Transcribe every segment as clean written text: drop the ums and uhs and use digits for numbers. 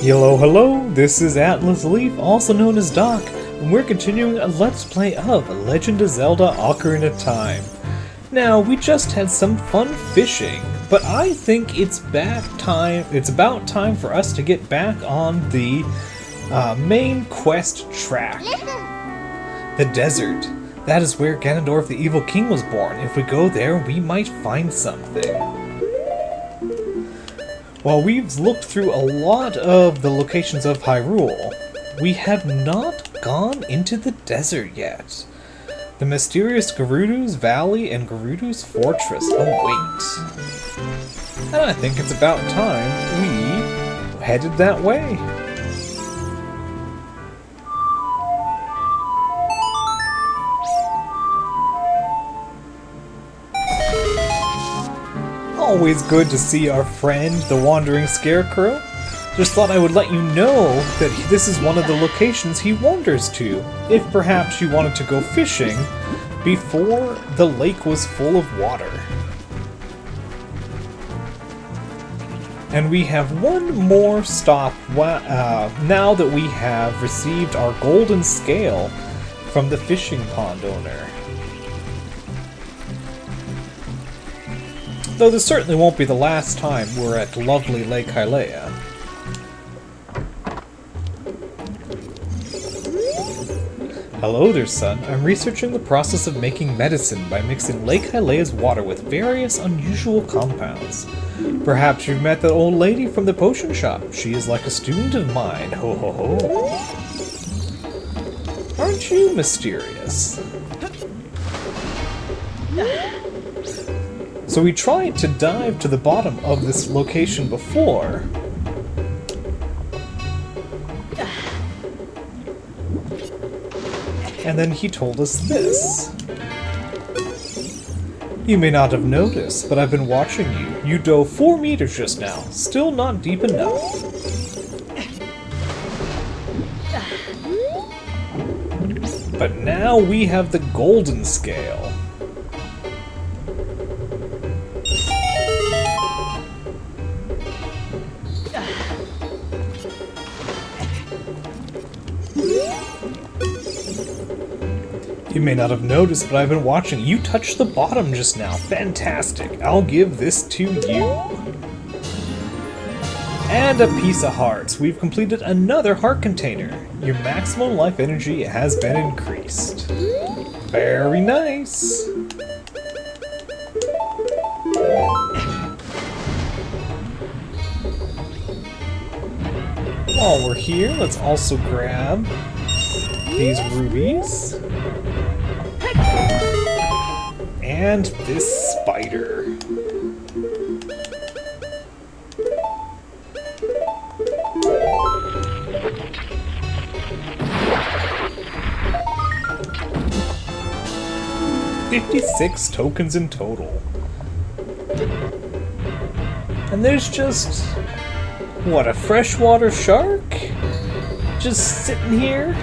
Hello, this is Atlas Leaf, also known as Doc, and we're continuing a Let's Play of Legend of Zelda Ocarina of Time. Now, we just had some fun fishing, but I think it's about time for us to get back on the main quest track. The desert. That is where Ganondorf the Evil King was born. If we go there, we might find something. While we've looked through a lot of the locations of Hyrule, we have not gone into the desert yet. The mysterious Gerudo's Valley and Gerudo's Fortress await. And I think it's about time we headed that way. Always good to see our friend, the Wandering Scarecrow. Just thought I would let you know that this is one of the locations he wanders to, if perhaps you wanted to go fishing before the lake was full of water. And we have one more stop now that we have received our golden scale from the fishing pond owner. Though this certainly won't be the last time we're at lovely Lake Hylia. Hello there, son. I'm researching the process of making medicine by mixing Lake Hylia's water with various unusual compounds. Perhaps you've met that old lady from the potion shop. She is like a student of mine. Ho ho ho. Aren't you mysterious? So we tried to dive to the bottom of this location before. And then he told us this. You may not have noticed, but I've been watching you. You dove 4 meters just now. Still not deep enough. But now we have the golden scale. You may not have noticed, but I've been watching. You touched the bottom just now. Fantastic. I'll give this to you. And a piece of hearts. We've completed another heart container. Your maximum life energy has been increased. Very nice. While we're here, let's also grab these rubies. And this spider. $56 tokens in total. And there's just, what, a freshwater shark? Just sitting here?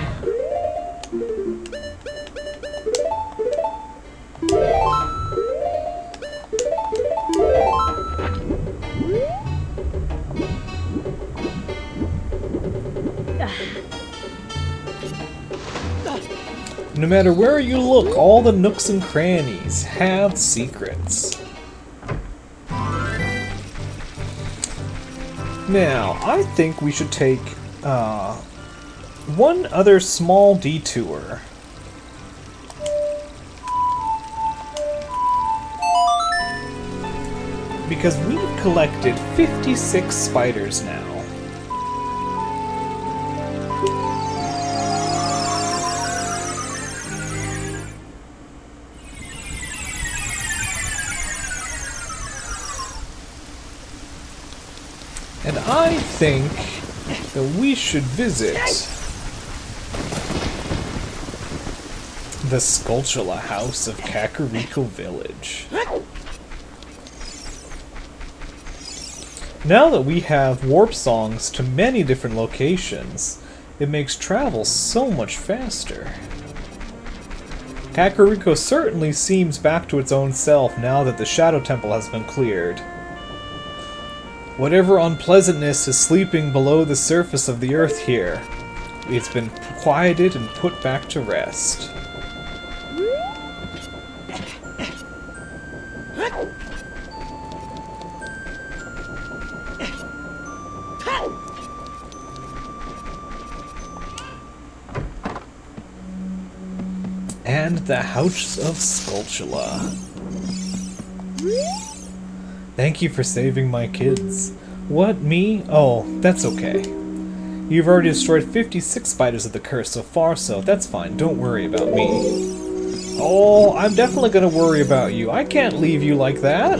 No matter where you look, all the nooks and crannies have secrets. Now, I think we should take one other small detour. Because we've collected 56 spiders now. And I think that we should visit the Skultula house of Kakariko Village. Now that we have warp songs to many different locations, it makes travel so much faster. Kakariko certainly seems back to its own self now that the Shadow Temple has been cleared. Whatever unpleasantness is sleeping below the surface of the earth here, it's been quieted and put back to rest. And the House of Skultula. Thank you for saving my kids. What, me? Oh, that's okay. You've already destroyed 56 spiders of the curse so far, so that's fine. Don't worry about me. Oh, I'm definitely gonna worry about you. I can't leave you like that.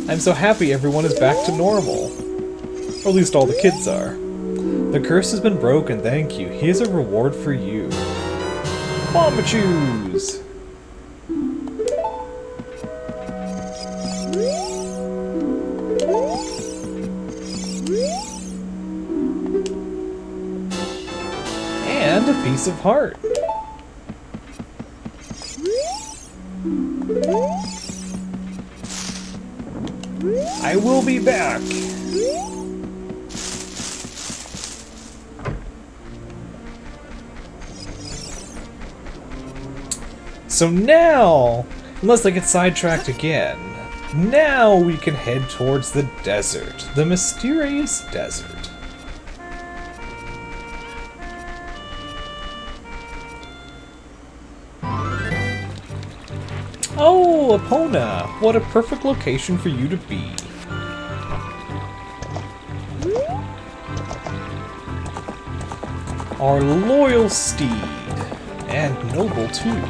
I'm so happy everyone is back to normal. Or at least all the kids are. The curse has been broken, thank you. Here's a reward for you. Bombachus! And a piece of heart. I will be back. So now, unless I get sidetracked again, now we can head towards the desert. The mysterious desert. Oh, Epona! What a perfect location for you to be. Our loyal steed. And noble, too.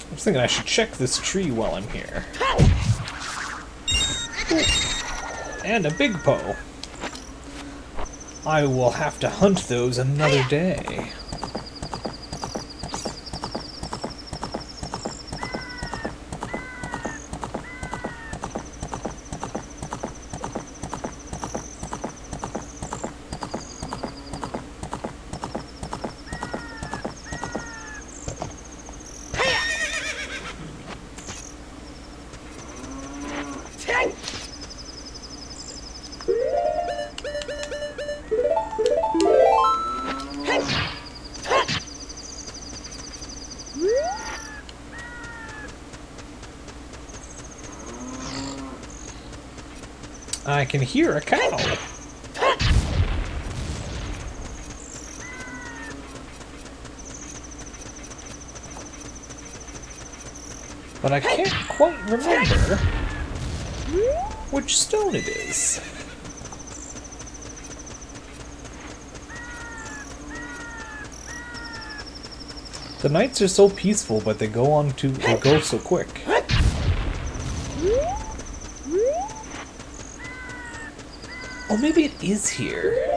I was thinking I should check this tree while I'm here. And a big Poe. I will have to hunt those another day. I can hear a cow. But I can't quite remember which stone it is. The nights are so peaceful, but they go so quick. Oh, maybe it is here.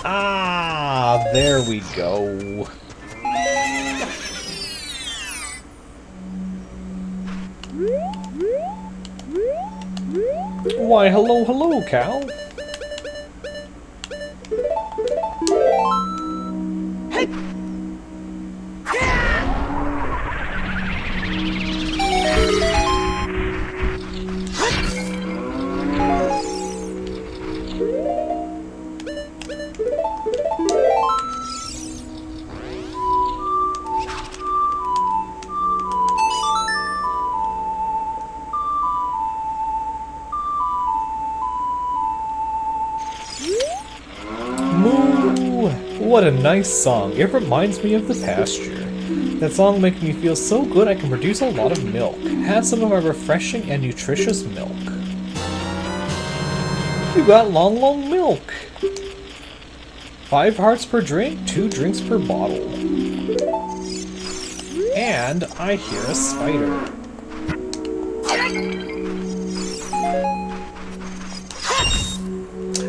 Ah, there we go. Why, hello, hello, cow. What a nice song. It reminds me of the pasture. That song makes me feel so good I can produce a lot of milk. Have some of my refreshing and nutritious milk. You got long, long milk. 5 hearts per drink, 2 drinks per bottle. And I hear a spider.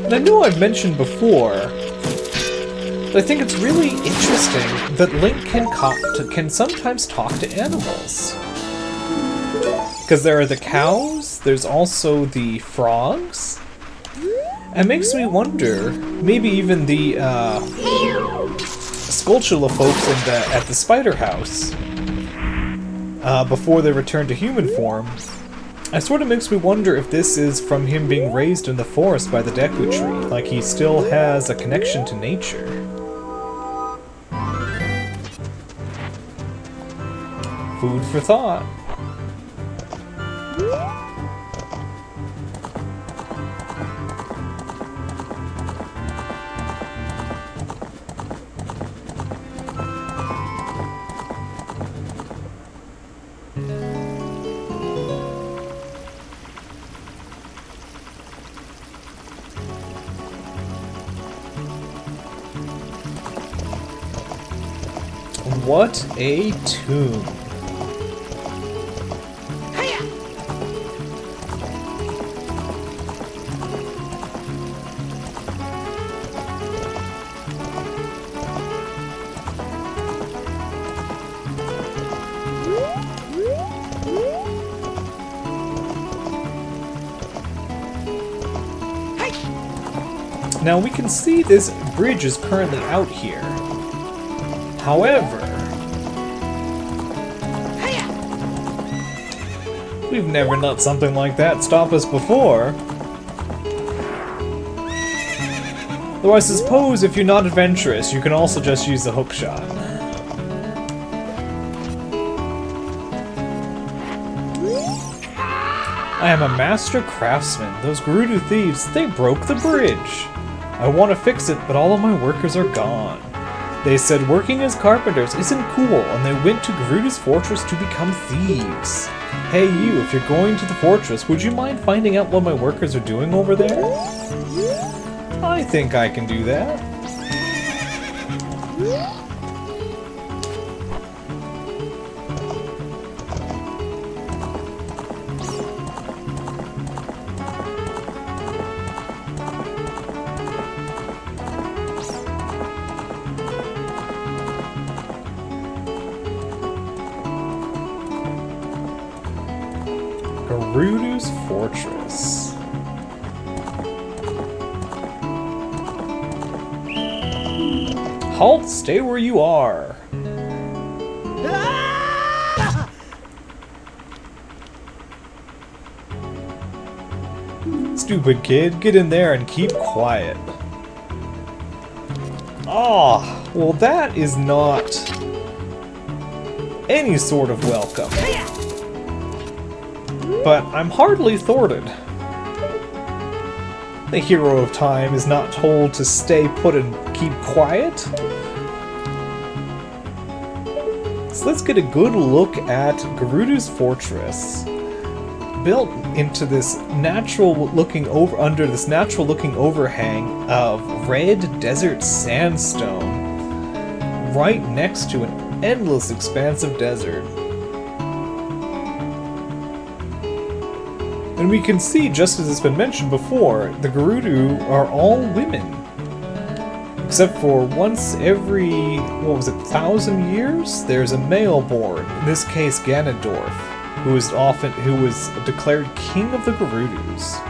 And I know I've mentioned before, but I think it's really interesting that Link can sometimes talk to animals. Because there are the cows, there's also the frogs. It makes me wonder, maybe even the Skultula folks at the spider house, before they return to human form, it sort of makes me wonder if this is from him being raised in the forest by the Deku Tree, like he still has a connection to nature. Food for thought. What a tune. Now we can see this bridge is currently out here. However, we've never let something like that stop us before. Though I suppose if you're not adventurous, you can also just use the hookshot. I am a master craftsman. Those Gerudo thieves, they broke the bridge. I want to fix it, but all of my workers are gone. They said working as carpenters isn't cool, and they went to Gerudo's fortress to become thieves. Hey you, if you're going to the fortress, would you mind finding out what my workers are doing over there? I think I can do that. Gerudo's fortress. Halt! Stay where you are! Stupid kid, get in there and keep quiet. Ah, well that is not any sort of welcome. But I'm hardly thwarted. The hero of time is not told to stay put and keep quiet. So let's get a good look at Gerudo's fortress. Built into this natural-looking under this natural-looking overhang of red desert sandstone, right next to an endless expanse of desert. And we can see, just as it's been mentioned before, the Gerudo are all women. Except for once every, 1,000 years? There's a male born, in this case Ganondorf, who was declared king of the Gerudos.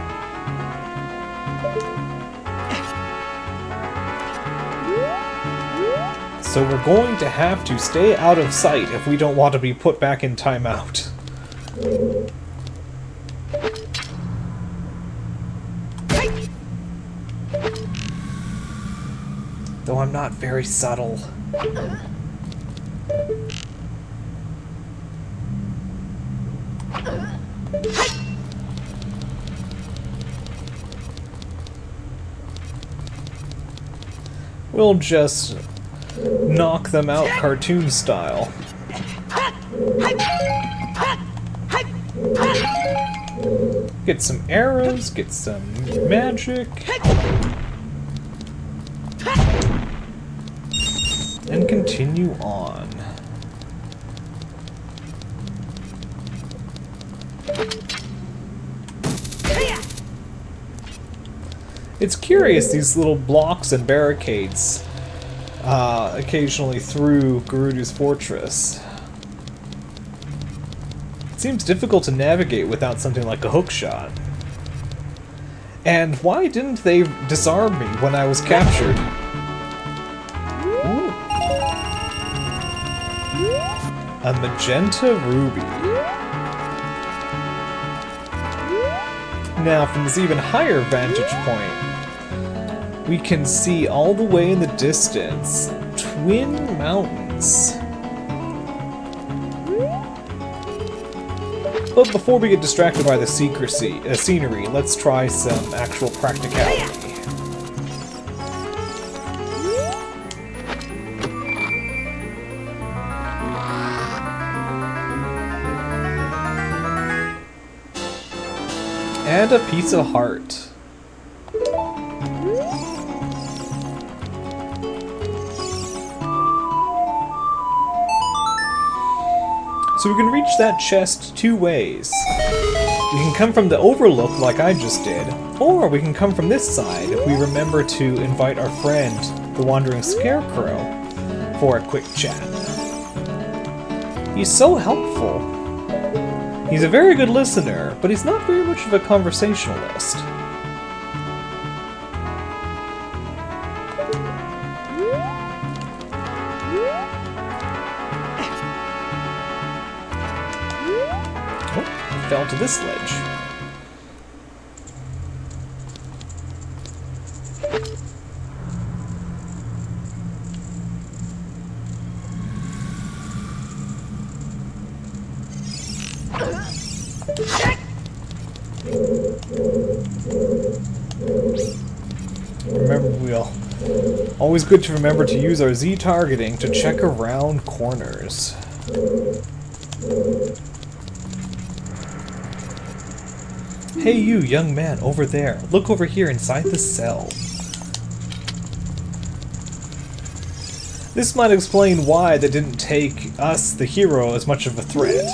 So we're going to have to stay out of sight if we don't want to be put back in timeout. Though I'm not very subtle. We'll just knock them out cartoon style. Get some arrows, get some magic. And continue on. It's curious, these little blocks and barricades occasionally through Gerudo's fortress. It seems difficult to navigate without something like a hookshot. And why didn't they disarm me when I was captured? Ooh. A magenta ruby. Now, from this even higher vantage point, we can see all the way in the distance Twin Mountains. But before we get distracted by the scenery, let's try some actual practicality. And a piece of heart. So we can reach that chest two ways. We can come from the overlook like I just did, or we can come from this side if we remember to invite our friend, the Wandering Scarecrow, for a quick chat. He's so helpful. He's a very good listener, but he's not very much of a conversationalist. Oh, I fell to this ledge. Always good to remember to use our Z targeting to check around corners. Hey you, young man, over there. Look over here inside the cell. This might explain why they didn't take us, the hero, as much of a threat.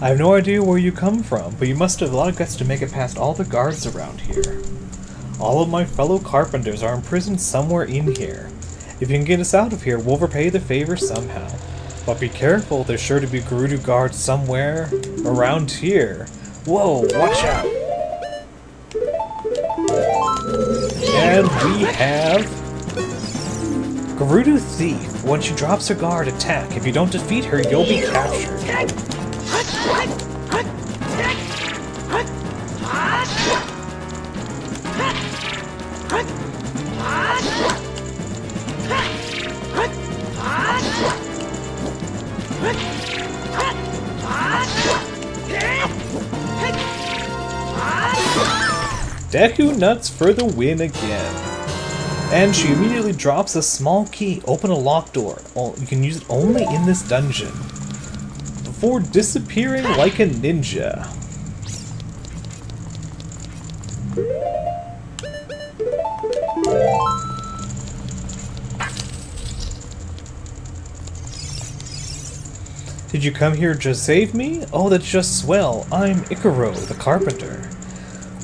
I have no idea where you come from, but you must have a lot of guts to make it past all the guards around here. All of my fellow Carpenters are imprisoned somewhere in here. If you can get us out of here, we'll repay the favor somehow. But be careful, there's sure to be Gerudo guards somewhere around here. Whoa, watch out! And we have Gerudo Thief. When she drops her guard, attack. If you don't defeat her, you'll be captured. Deku Nuts for the win again. And she immediately drops a small key, open a locked door. You can use it only in this dungeon. Before disappearing like a ninja. Did you come here to save me? Oh, that's just swell. I'm Icaro, the Carpenter.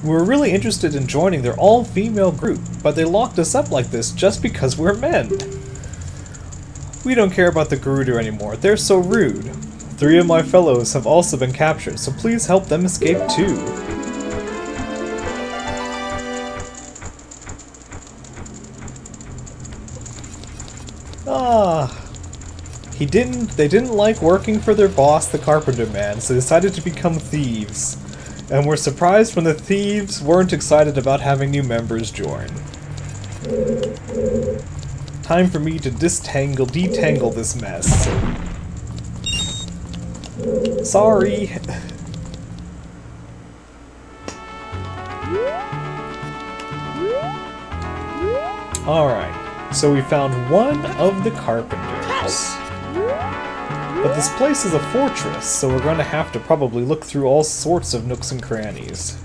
We were really interested in joining their all-female group, but they locked us up like this just because we're men. We don't care about the Gerudo anymore, they're so rude. 3 of my fellows have also been captured, so please help them escape too. They didn't like working for their boss, the Carpenter Man, so they decided to become thieves. And were surprised when the thieves weren't excited about having new members join. Time for me to detangle this mess. Sorry. Alright, so we found one of the Carpenters. But this place is a fortress, so we're going to have to probably look through all sorts of nooks and crannies.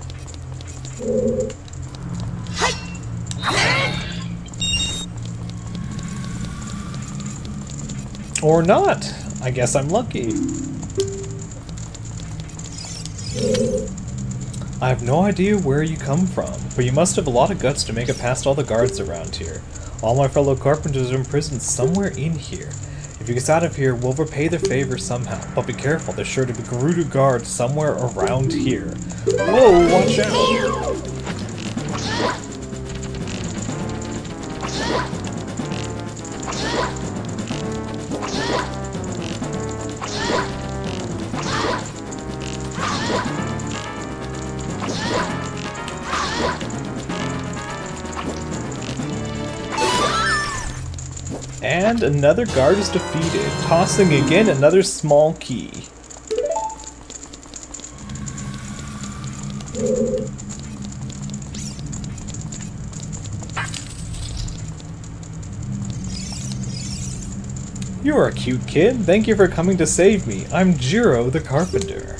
Or not. I guess I'm lucky. I have no idea where you come from, but you must have a lot of guts to make it past all the guards around here. All my fellow carpenters are imprisoned somewhere in here. If you get out of here, we'll repay their favor somehow, but be careful, there's sure to be Gerudo guards somewhere around here. Whoa, watch out! And another guard is defeated, tossing again another small key. You are a cute kid. Thank you for coming to save me. I'm Gerudo the Carpenter.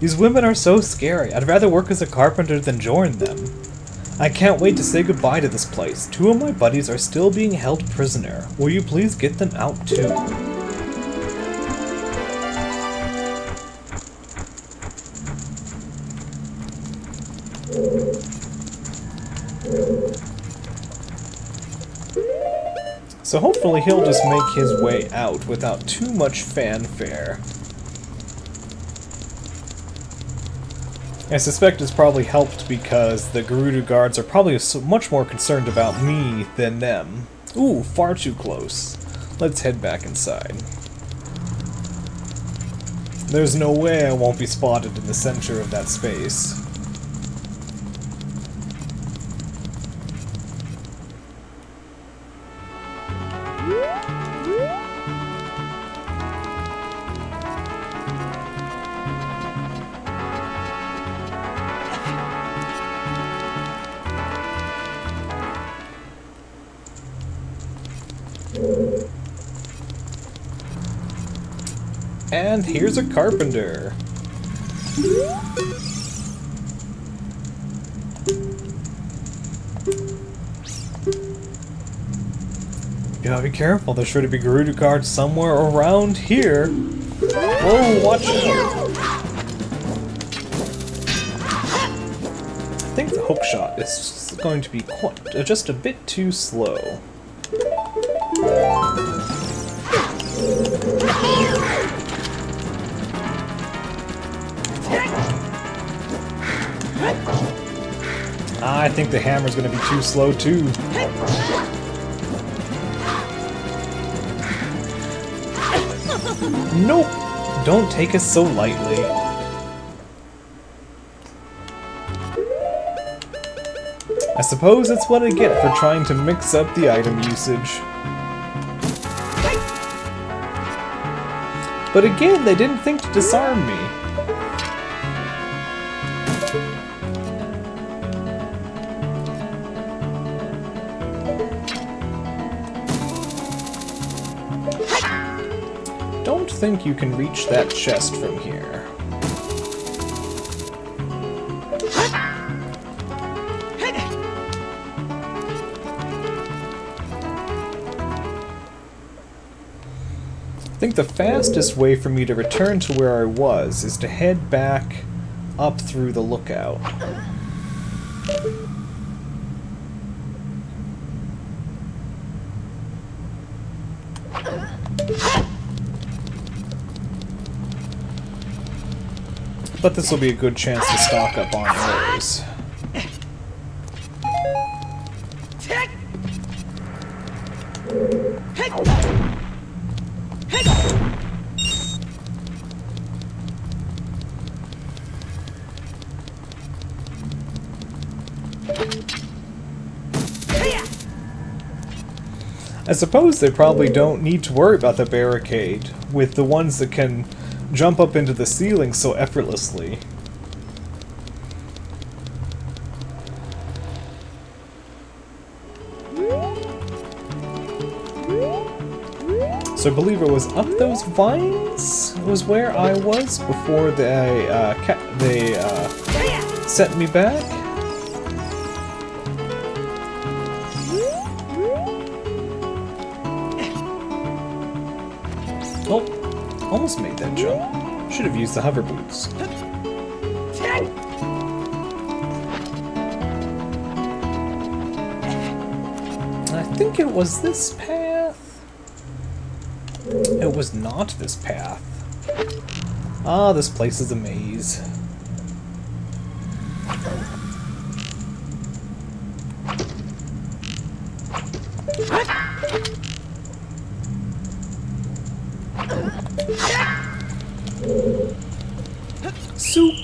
These women are so scary. I'd rather work as a carpenter than join them. I can't wait to say goodbye to this place. 2 of my buddies are still being held prisoner. Will you please get them out too? So hopefully he'll just make his way out without too much fanfare. I suspect it's probably helped because the Gerudo guards are probably so much more concerned about me than them. Ooh, far too close. Let's head back inside. There's no way I won't be spotted in the center of that space. And here's a carpenter. You gotta be careful, there's sure to be Gerudo guards somewhere around here. Whoa, watch out! I think the hook shot is going to be just a bit too slow. I think the hammer's gonna be too slow too. Nope! Don't take us so lightly. I suppose that's what I get for trying to mix up the item usage. But again, they didn't think to disarm me. Don't think you can reach that chest from here. I think the fastest way for me to return to where I was is to head back up through the lookout. But this will be a good chance to stock up on arrows. I suppose they probably don't need to worry about the barricade, with the ones that can jump up into the ceiling so effortlessly. So I believe it was up those vines was where I was before they sent me back. Oh, almost made that jump. Should have used the hover boots. I think it was this path. It was not this path. Ah, this place is a maze. Soup!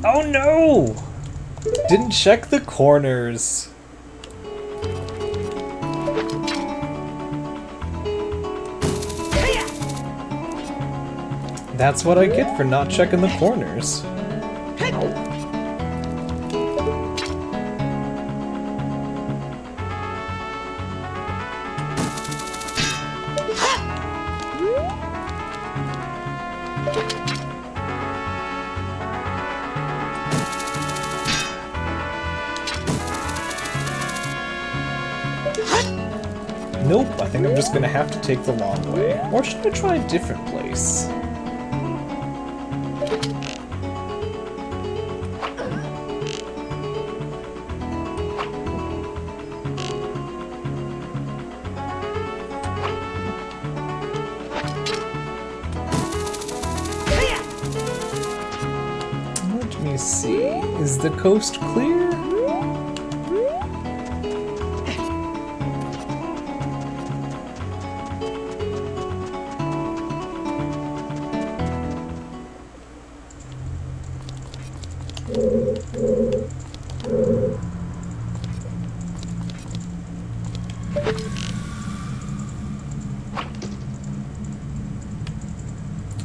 Oh no! Didn't check the corners. That's what I get for not checking the corners. Nope, I think I'm just gonna have to take the long way. Or should I try a different place? Let me see. Is the coast clear?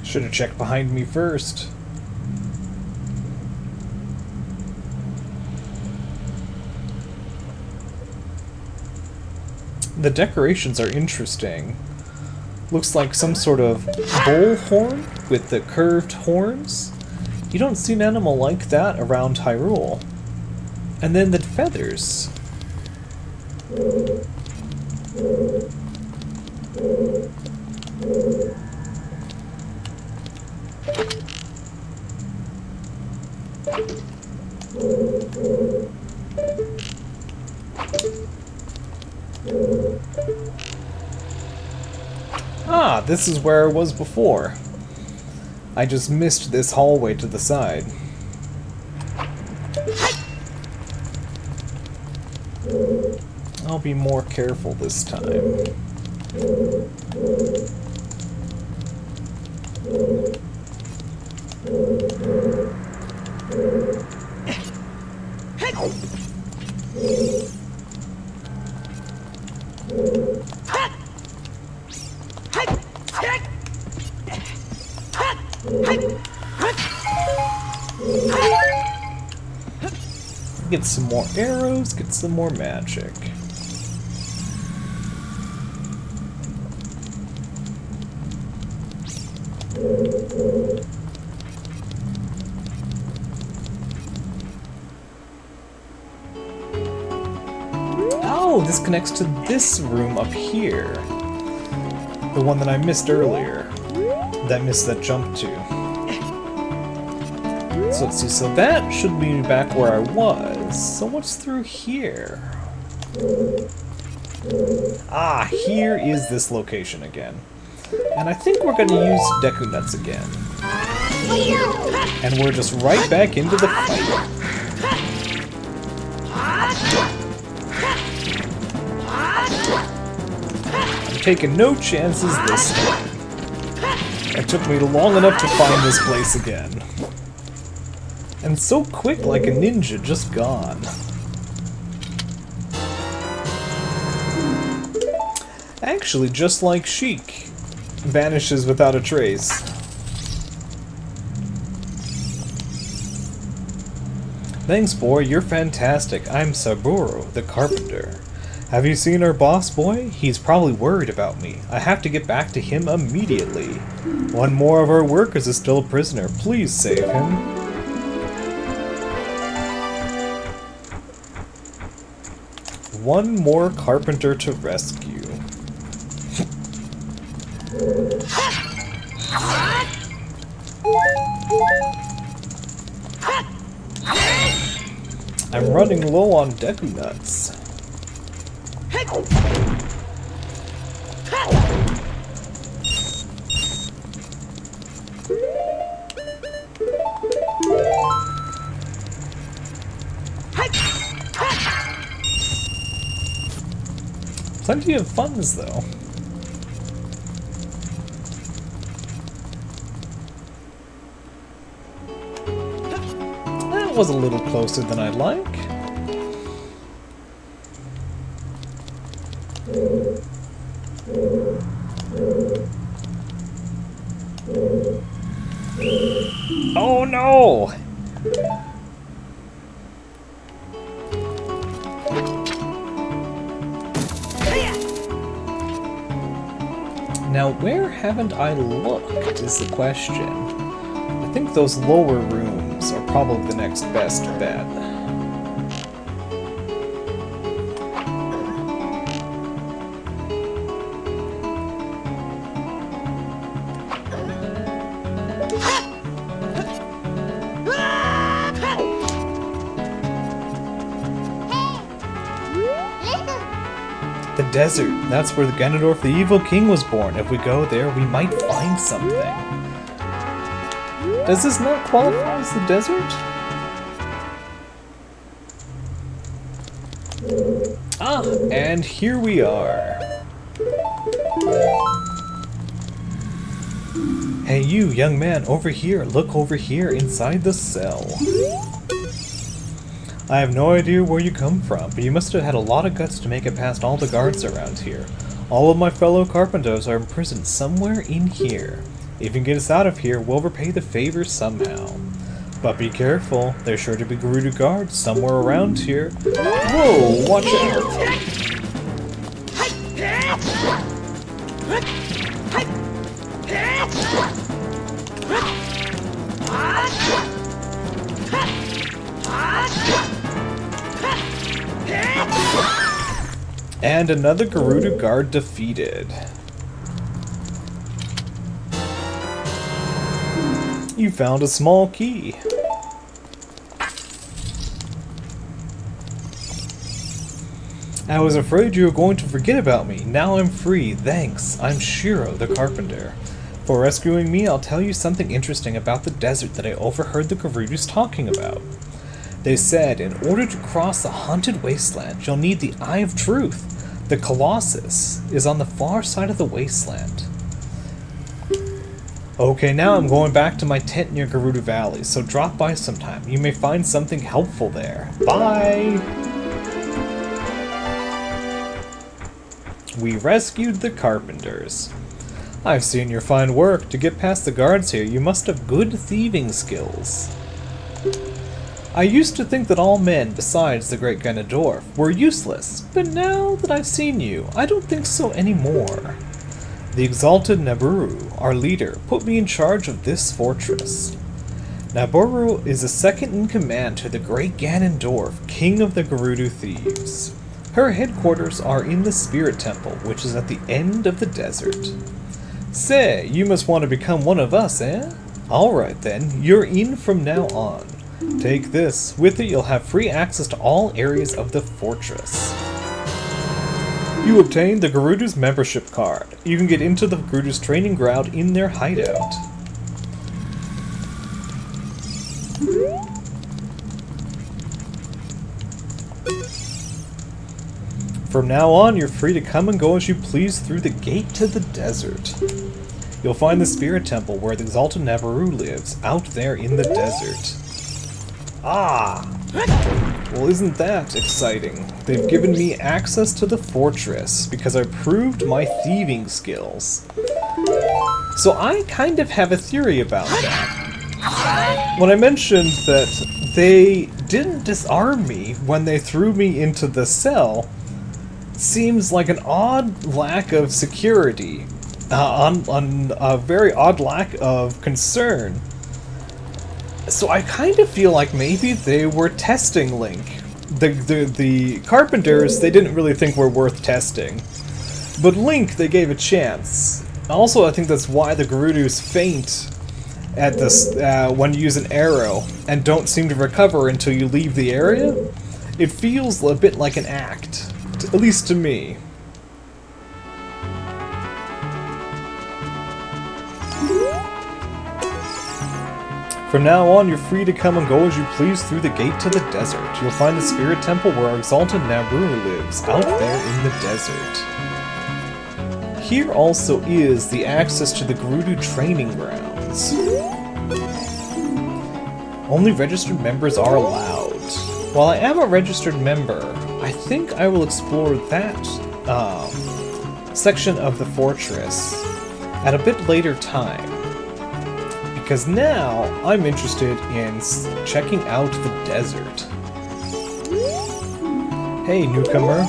Should have checked behind me first. The decorations are interesting. Looks like some sort of bull horn with the curved horns. You don't see an animal like that around Hyrule. And then the feathers. Ah, this is where I was before. I just missed this hallway to the side. I'll be more careful this time. Get some more arrows, get some more magic. Oh, this connects to this room up here. The one that I missed earlier. That I missed that jump to. So let's see, so that should lead me back where I was. So what's through here? Ah, here is this location again. And I think we're going to use Deku Nuts again. And we're just right back into the fight. I'm taking no chances this time. It took me long enough to find this place again. And so quick, like a ninja, just gone. Actually, just like Sheik. Vanishes without a trace. Thanks, boy, you're fantastic. I'm Saburo, the Carpenter. Have you seen our boss boy? He's probably worried about me. I have to get back to him immediately. One more of our workers is still a prisoner. Please save him. One more carpenter to rescue. I'm running low on Deku Nuts. Plenty of funds, though. That was a little closer than I'd like. Oh no! Now, where haven't I looked is the question. I think those lower rooms are probably the next best bet. The desert. That's where the Ganondorf, the evil king, was born. If we go there, we might find something. Does this not qualify as the desert? Ah, and here we are. Hey you, young man, over here. Look over here, inside the cell. I have no idea where you come from, but you must have had a lot of guts to make it past all the guards around here. All of my fellow Carpenters are imprisoned somewhere in here. If you can get us out of here, we'll repay the favor somehow. But be careful, there's sure to be Gerudo guards somewhere around here. Whoa, watch out! And another Gerudo guard defeated. You found a small key. I was afraid you were going to forget about me. Now I'm free. Thanks. I'm Shiro, the Carpenter. For rescuing me, I'll tell you something interesting about the desert that I overheard the Gerudos talking about. They said, in order to cross the haunted wasteland, you'll need the Eye of Truth. The Colossus is on the far side of the wasteland. Okay, now I'm going back to my tent near Gerudo Valley, so drop by sometime. You may find something helpful there. Bye! We rescued the Carpenters. I've seen your fine work. To get past the guards here, you must have good thieving skills. I used to think that all men, besides the great Ganondorf, were useless, but now that I've seen you, I don't think so anymore. The exalted Nabooru, our leader, put me in charge of this fortress. Nabooru is the second in command to the great Ganondorf, king of the Gerudo thieves. Her headquarters are in the Spirit Temple, which is at the end of the desert. Say, you must want to become one of us, eh? Alright then, you're in from now on. Take this. With it, you'll have free access to all areas of the fortress. You obtain the Gerudo's membership card. You can get into the Gerudo's training ground in their hideout. From now on, you're free to come and go as you please through the gate to the desert. You'll find the Spirit Temple where the exalted Nabooru lives, out there in the desert. Ah! Well, isn't that exciting? They've given me access to the fortress because I proved my thieving skills. So I kind of have a theory about that. When I mentioned that they didn't disarm me when they threw me into the cell, seems like an odd lack of security, on a very odd lack of concern. So I kind of feel like maybe they were testing Link. The Carpenters, they didn't really think were worth testing. But Link, they gave a chance. Also, I think that's why the Gerudos faint at this when you use an arrow and don't seem to recover until you leave the area. It feels a bit like an act, at least to me. From now on, you're free to come and go as you please through the gate to the desert. You'll find the spirit temple where our exalted Naburu lives, out there in the desert. Here also is the access to the Gerudo training grounds. Only registered members are allowed. While I am a registered member, I think I will explore that section of the fortress at a bit later time. Because now, I'm interested in checking out the desert. Hey, newcomer.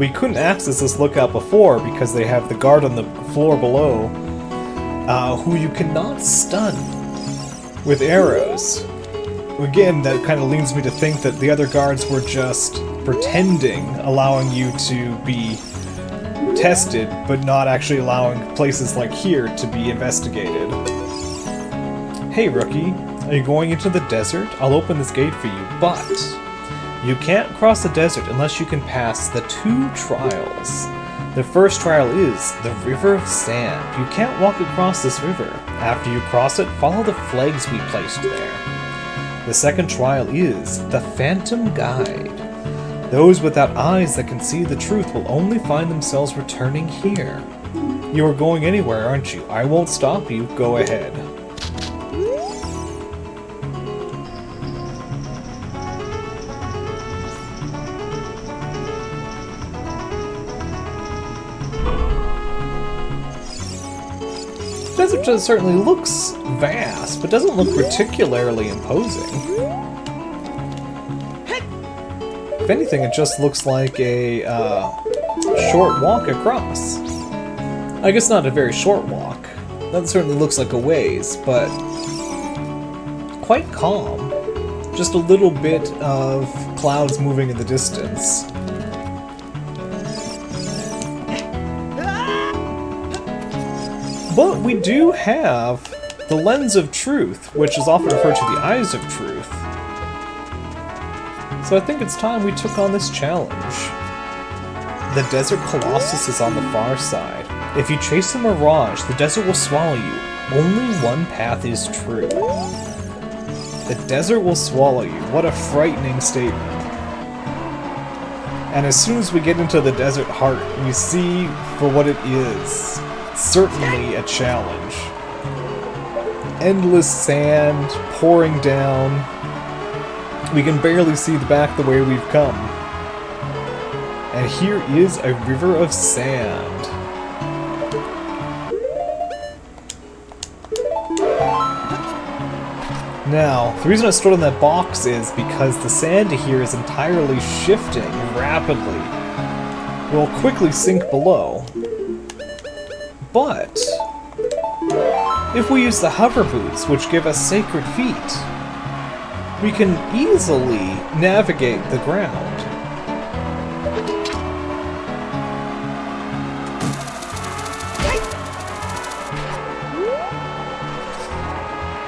We couldn't access this lookout before because they have the guard on the floor below, who you cannot stun with arrows. Again, that kind of leads me to think that the other guards were just pretending, allowing you to be tested, but not actually allowing places like here to be investigated. Hey rookie, are you going into the desert? I'll open this gate for you, but you can't cross the desert unless you can pass the 2 trials. The first trial is the River of Sand. You can't walk across this river. After you cross it, follow the flags we placed there. The second trial is the Phantom Guide. Those without eyes that can see the truth will only find themselves returning here. You are going anywhere, aren't you? I won't stop you. Go ahead. The desert certainly looks vast, but doesn't look particularly imposing. If anything, it just looks like a short walk across. I guess not a very short walk. That certainly looks like a ways, but quite calm. Just a little bit of clouds moving in the distance. But we do have the Lens of Truth, which is often referred to the Eyes of Truth. So I think it's time we took on this challenge. The desert Colossus is on the far side. If you chase a mirage, the desert will swallow you. Only one path is true. The desert will swallow you. What a frightening statement. And as soon as we get into the desert heart, we see for what it is. Certainly a challenge. Endless sand pouring down. We can barely see the back the way we've come. And here is a river of sand. Now, the reason I stood on that box is because the sand here is entirely shifting rapidly. It will quickly sink below. But if we use the hover boots, which give us sacred feet, we can easily navigate the ground.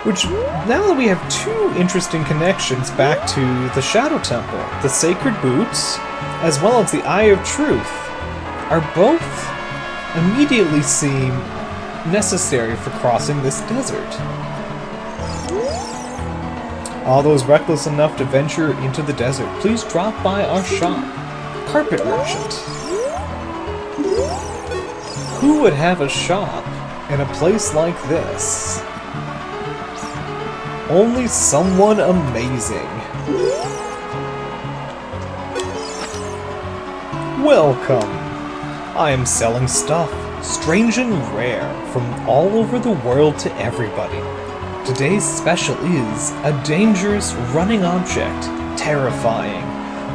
Which, now that we have 2 interesting connections back to the Shadow Temple, the Sacred Boots, as well as the Eye of Truth, are both immediately seem necessary for crossing this desert. All those reckless enough to venture into the desert, please drop by our shop, Carpet Merchant. Who would have a shop in a place like this? Only someone amazing. Welcome. I am selling stuff, strange and rare, from all over the world to everybody. Today's special is a dangerous running object. terrifying.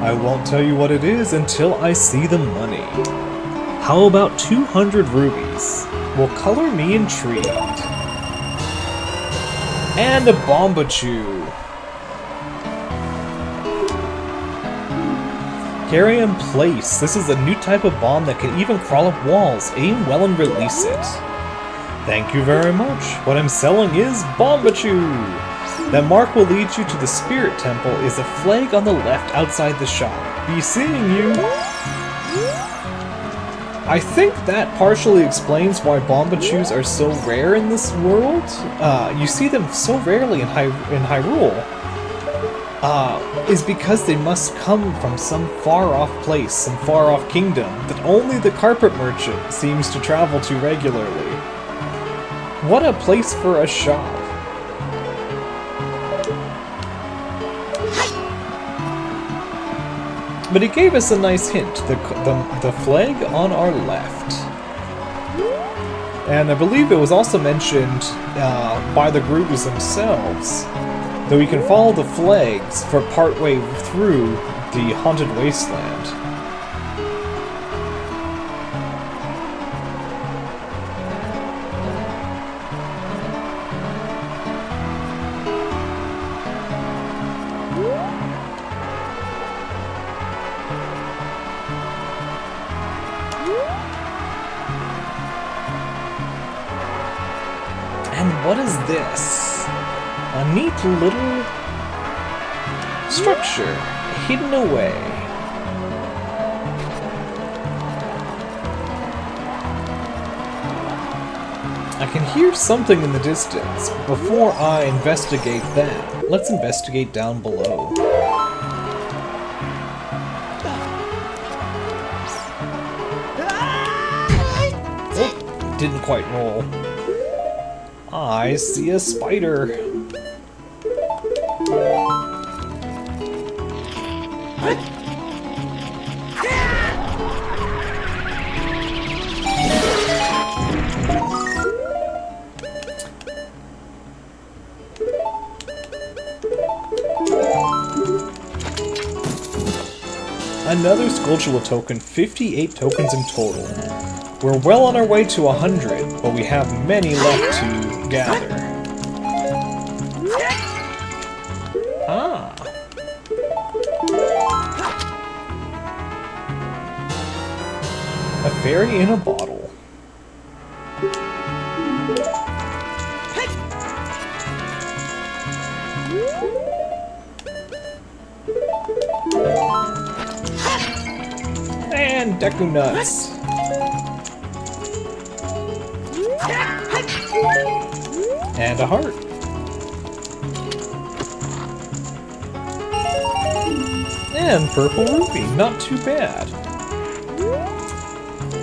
I won't tell you what it is until I see the money. How about 200 rubies? Will color me intrigued. And a Bombachu. Carry in place. This is a new type of bomb that can even crawl up walls. Aim well and release it. Thank you very much. What I'm selling is Bombachu. That mark will lead you to the Spirit Temple is a flag on the left outside the shop. Be seeing you. I think that partially explains why Bombachus are so rare in this world. You see them so rarely in Hyrule. Is because they must come from some far-off place, some far-off kingdom that only the carpet merchant seems to travel to regularly. What a place for a shop. But he gave us a nice hint, the flag on our left. And I believe it was also mentioned by the Gerudos themselves, though you can follow the flags for partway through the Haunted Wasteland. And what is this? A neat little structure hidden away. I can hear something in the distance. Before I investigate that, let's investigate down below. Oh, didn't quite roll. I see a spider. Another Skultula token, 58 tokens in total. We're well on our way to 100, but we have many left to gather. Ah. A fairy in a bottle. And Deku Nuts. And a heart. And purple rupee, not too bad.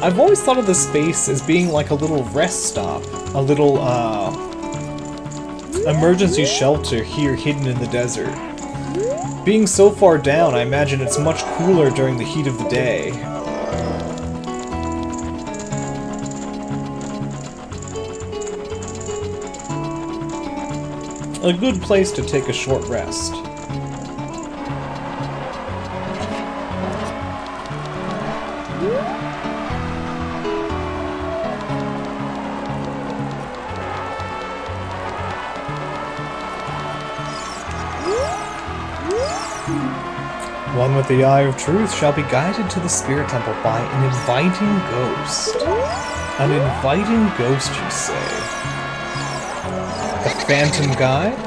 I've always thought of this space as being like a little rest stop, a little emergency shelter here hidden in the desert. Being so far down, I imagine it's much cooler during the heat of the day. A good place to take a short rest. One with the Eye of Truth shall be guided to the Spirit Temple by an inviting ghost. An inviting ghost, you say? The Phantom Guide?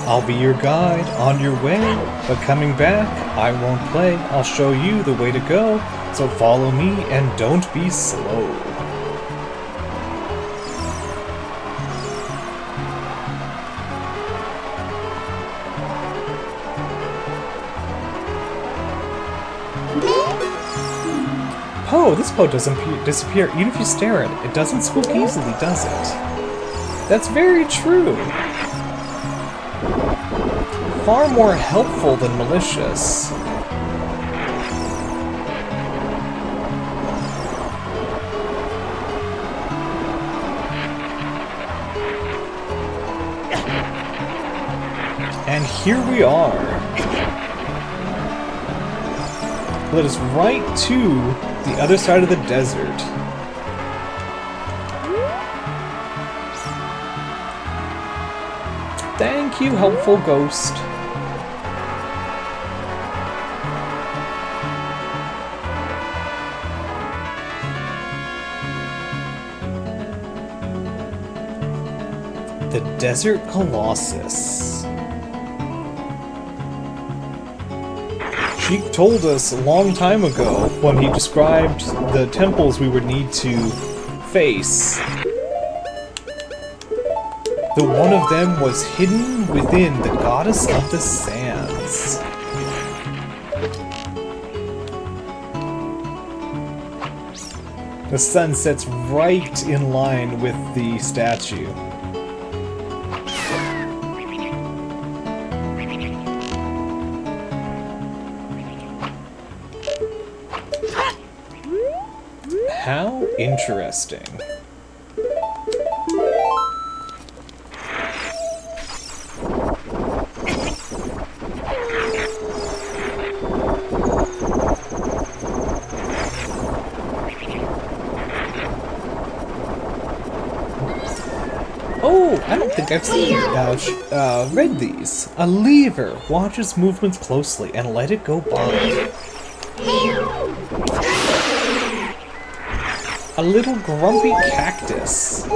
I'll be your guide, on your way, but coming back, I won't play. I'll show you the way to go, so follow me and don't be slow. Oh, this Poe doesn't disappear even if you stare at it. It doesn't spook easily, does it? That's very true. Far more helpful than malicious. And here we are. led us right to the other side of the desert. Thank you, helpful ghost. The Desert Colossus. Sheik told us a long time ago when he described the temples we would need to face that one of them was hidden within the goddess of the sands. The sun sets right in line with the statue. How interesting. Oh, I don't think I've seen read these. A lever watches movements closely and let it go by. A little grumpy cactus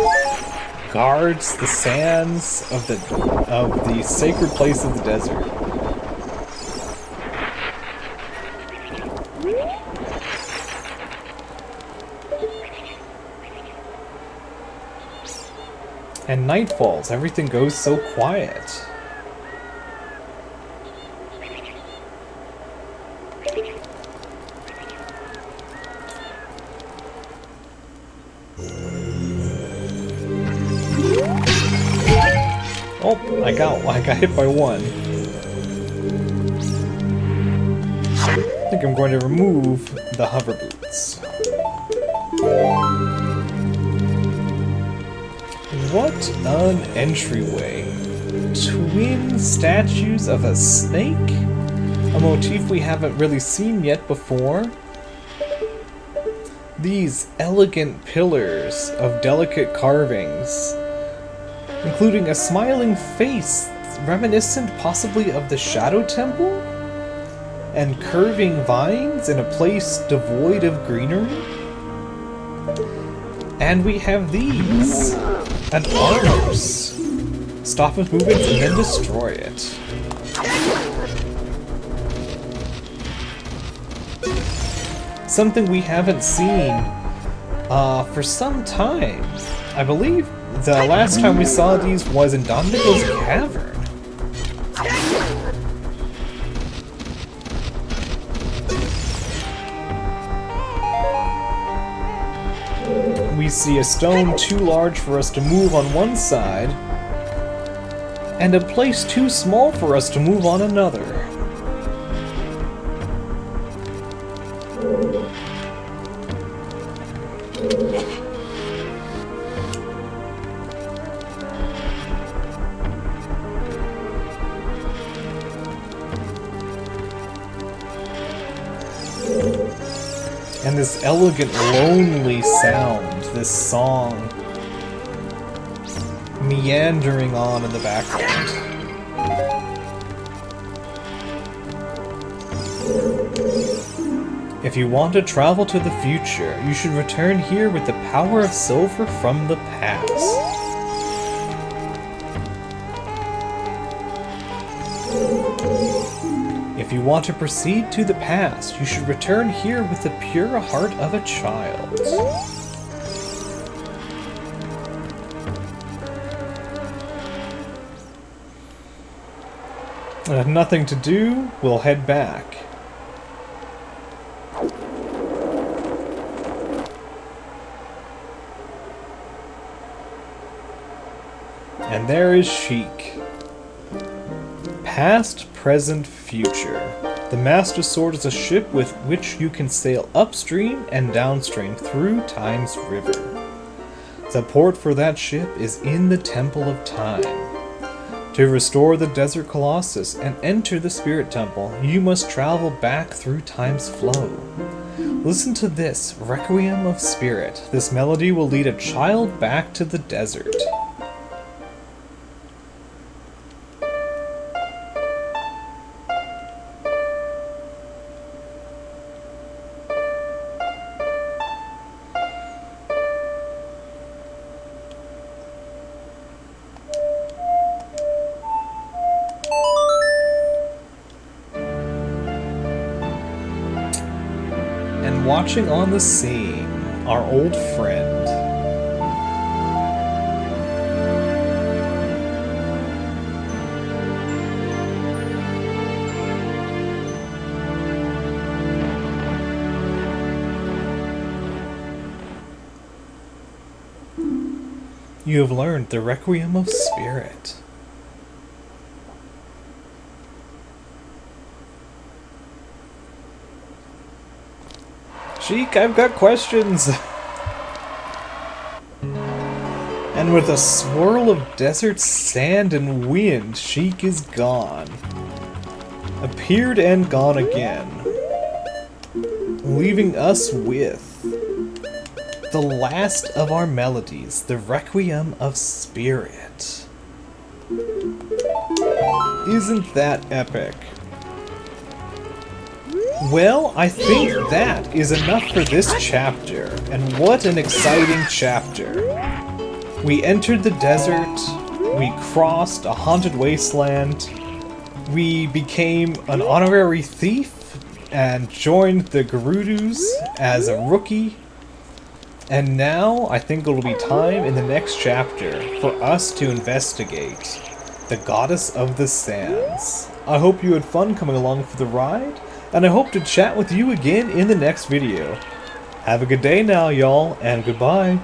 guards the sands of the sacred place of the desert. And night falls, everything goes so quiet. Oh, I got hit by one. I think I'm going to remove the hover boots. What an entryway. Twin statues of a snake? A motif we haven't really seen yet before. These elegant pillars of delicate carvings, including a smiling face reminiscent possibly of the Shadow Temple, and curving vines in a place devoid of greenery. And we have these. An armors. Stop its movements and then destroy it. Something we haven't seen for some time. I believe the last time we saw these was in Dondigo's Cavern. We see a stone too large for us to move on one side, and a place too small for us to move on another. And this elegant, lonely sound, this song, meandering on in the background. If you want to travel to the future, you should return here with the power of silver from the past. If you want to proceed to the past, you should return here with the pure heart of a child. Nothing to do, we'll head back. And there is Sheik. Past, present, future. The Master Sword is a ship with which you can sail upstream and downstream through Time's river. The port for that ship is in the Temple of Time. To restore the Desert Colossus and enter the Spirit Temple, you must travel back through time's flow. Listen to this, Requiem of Spirit. This melody will lead a child back to the desert. And watching on the scene, our old friend. You have learned the Requiem of Spirit. Sheik, I've got questions! And with a swirl of desert sand and wind, Sheik is gone. Appeared and gone again. Leaving us with the last of our melodies, the Requiem of Spirit. Isn't that epic? Well, I think that is enough for this chapter, and what an exciting chapter. We entered the desert, we crossed a haunted wasteland, we became an honorary thief, and joined the Gerudos as a rookie, and now I think it'll be time in the next chapter for us to investigate the Goddess of the Sands. I hope you had fun coming along for the ride, and I hope to chat with you again in the next video. Have a good day now, y'all, and goodbye.